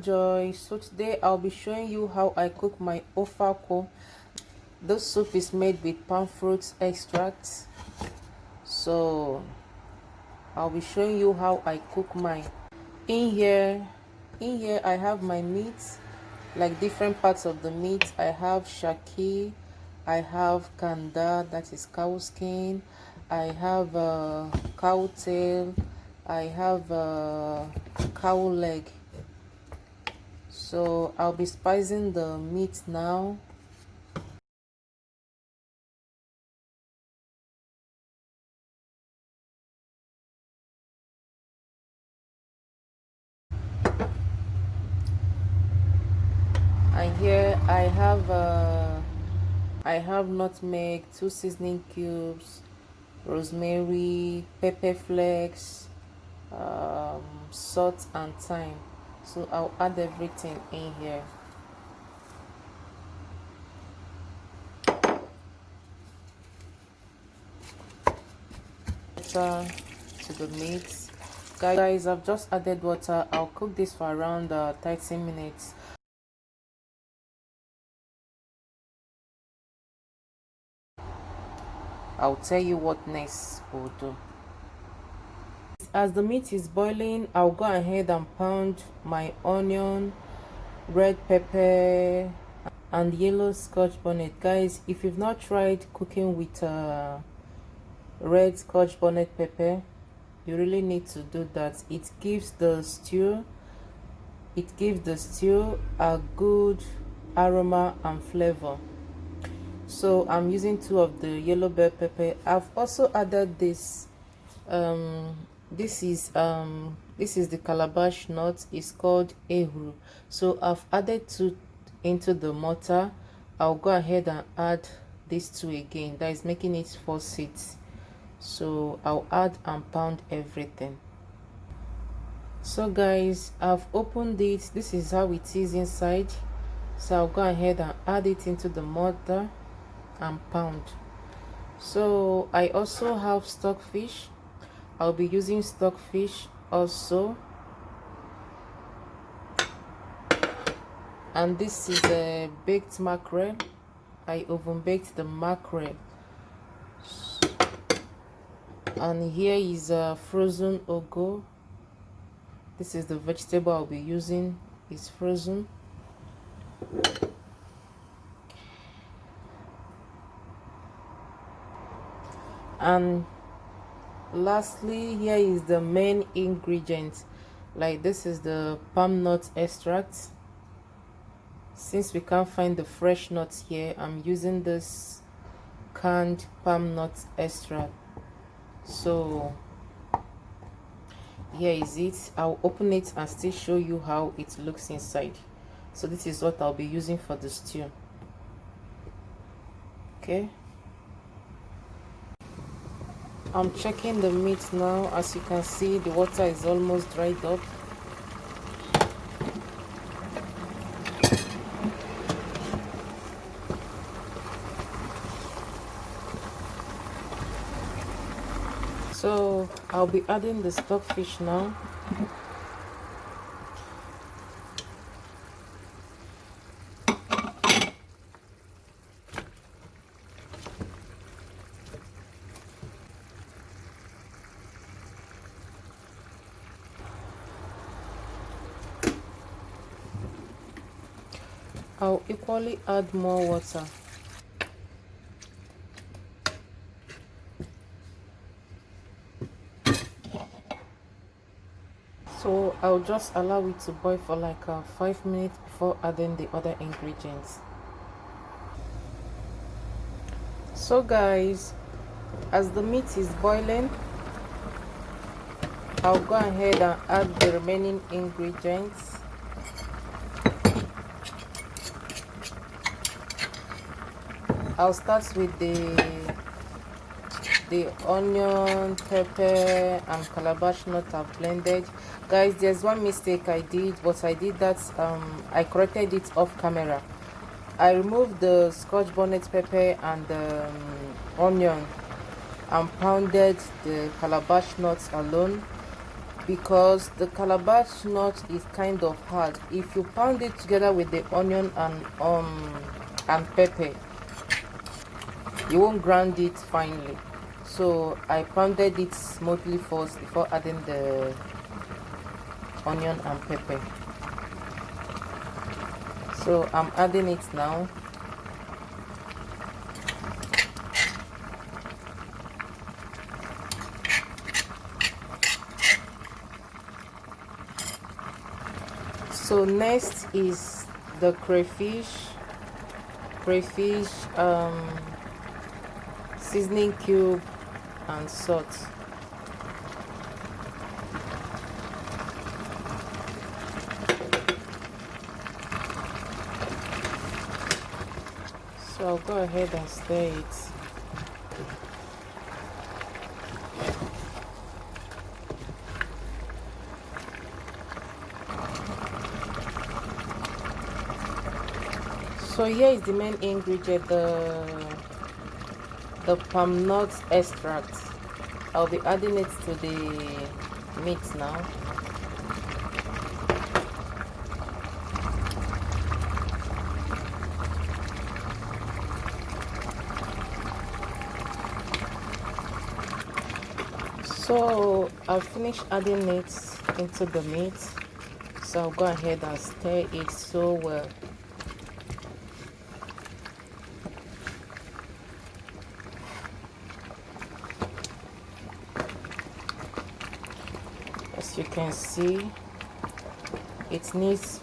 Joy. So today I'll be showing you how I cook my Ofe Akwu. This soup is made with palm fruit extract. So I'll be showing you how I cook mine. In here I have my meat, like different parts of the meat. I have shaki, I have kanda, that is cow skin, I have cow tail, I have cow leg. So I'll be spicing the meat now. And here I have nutmeg, 2 seasoning cubes, rosemary, pepper flakes, salt and thyme. So I'll add everything in here. Water to the meat. Guys, I've just added water. I'll cook this for around 30 minutes. I'll tell you what next we'll do. As the meat is boiling, I'll go ahead and pound my onion, red pepper, and yellow scotch bonnet. Guys, if you've not tried cooking with red scotch bonnet pepper, you really need to do that. It gives the stew a good aroma and flavor. So I'm using 2 of the yellow bell pepper. I've also added this this is the calabash nut. It's called ehuru. So I've added 2 into the mortar. I'll go ahead and add these 2 again. That is making it 4 seeds. So I'll add and pound everything. So guys, I've opened it. This is how it is inside. So I'll go ahead and add it into the mortar and pound. So I also have stockfish. I'll be using stockfish also. And this is a baked mackerel. I oven baked the mackerel. And here is a frozen ugu. This is the vegetable I'll be using. It's frozen. And lastly, here is the main ingredient. Like, this is the palm nut extract. Since we can't find the fresh nuts here, I'm using this canned palm nut extract. So here is it. I'll open it and still show you how it looks inside. So this is what I'll be using for the stew. Okay, I'm checking the meat now. As you can see, the water is almost dried up. So I'll be adding the stockfish now. I'll equally add more water. So I'll just allow it to boil for like 5 minutes before adding the other ingredients. So guys, as the meat is boiling, I'll go ahead and add the remaining ingredients. I'll start with the onion, pepper, and calabash nut I've blended. Guys, there's one mistake I did, but I did that I corrected it off camera. I removed the scotch bonnet pepper and the onion and pounded the calabash nuts alone. because the calabash nut is kind of hard. If you pound it together with the onion and pepper, you won't grind it finely. So I pounded it smoothly first before adding the onion and pepper. So I'm adding it now. So next is the crayfish, seasoning cube and salt. So I'll go ahead and stir it. So here is the main ingredient, the palm nut extract. I'll be adding it to the meat now. So I'll finish adding it into the meat. So I'll go ahead and stir it so well. As you can see, it needs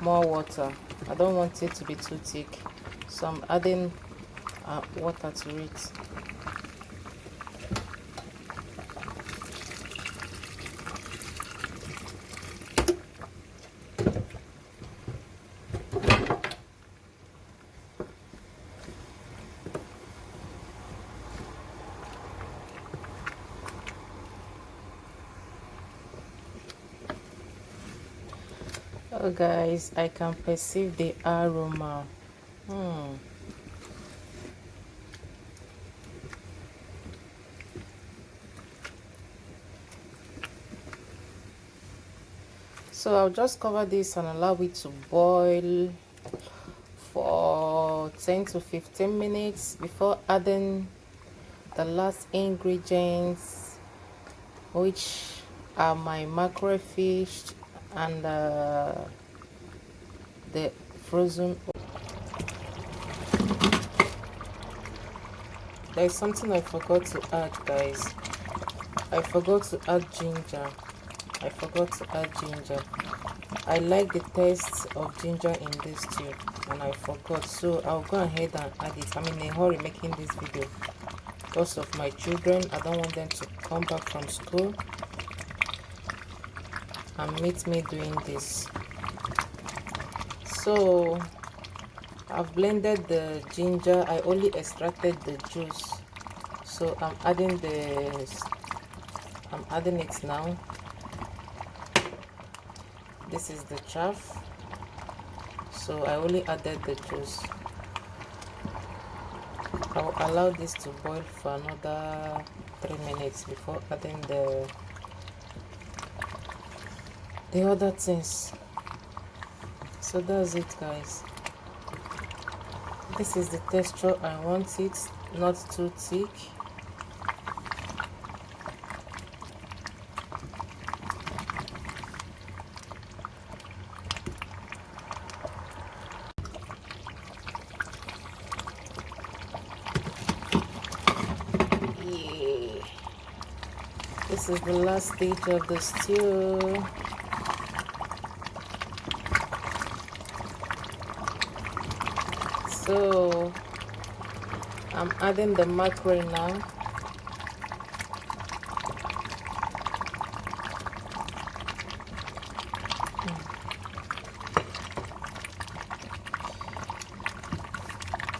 more water. I don't want it to be too thick, so I'm adding water to it. Oh guys, I can perceive the aroma. So I'll just cover this and allow it to boil for 10 to 15 minutes before adding the last ingredients, which are my mackerel fish and the frozen. There's something I forgot to add, guys. I forgot to add ginger. I like the taste of ginger in this stew and I forgot, so I'll go ahead and add it. I'm in a hurry making this video because of my children. I don't want them to come back from school and meet me doing this. So I've blended the ginger. I only extracted the juice, so I'm adding it now. This is the chaff, so I only added the juice. I'll allow this to boil for another 3 minutes before adding the other things. So that's it, guys. This is the texture I want it, not too thick. This is the last stage of the stew. So I'm adding the mackerel now.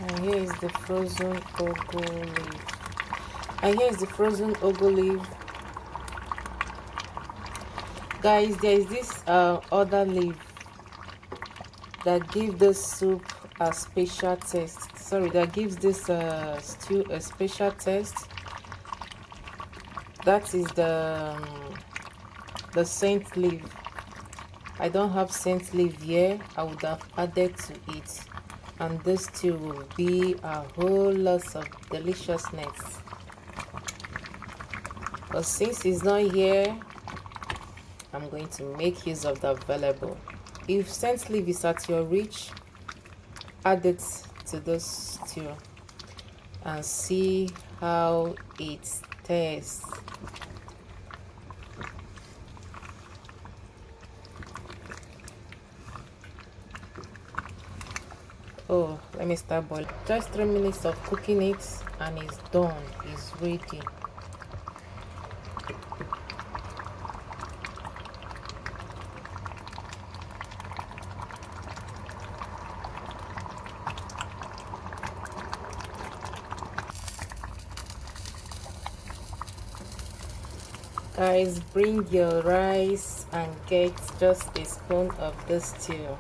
And here is the frozen ugu leaf. Guys, there is this other leaf that gives the soup a special taste. Sorry, that gives this stew a special taste. That is the the scent leaf. I don't have scent leaf here. I would have added to it, and this stew will be a whole lot of deliciousness. But since it's not here, I'm going to make use of the available. If scent leaf is at your reach, add it to this stew and see how it tastes. Oh, let me start boiling. Just 3 minutes of cooking it and it's done. It's ready. Guys, bring your rice and get just a spoon of this stew.